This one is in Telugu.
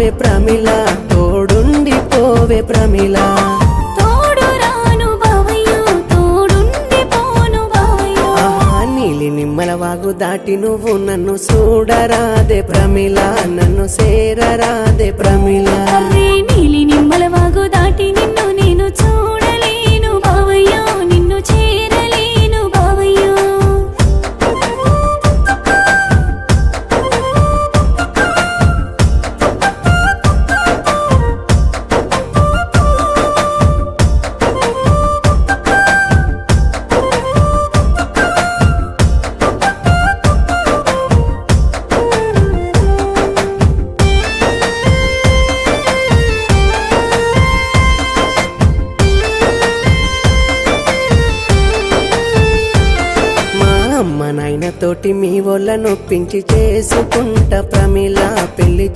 రావే ప్రమిళ, తోడుండి పోవే ప్రమిళ. తోడు రాను బావయ్యో, తోడుండి పోను బావయ్యో. నీలి నిమ్మల వాగు దాటి నువ్వు నన్ను చూడరాదే ప్రమిళ, నన్ను సేరరాదే ప్రమిళ. అరే నీలి నిమ్మల వాగు దాటి నిన్ను నేను చూడలేను బావయ్యో, నిన్ను చేరలేను బావయ్యో. అమ్మ నాయన తోటి మీ వాళ్ళ నొప్పించి చేసుకుంటా ప్రమిళ, పెళ్లి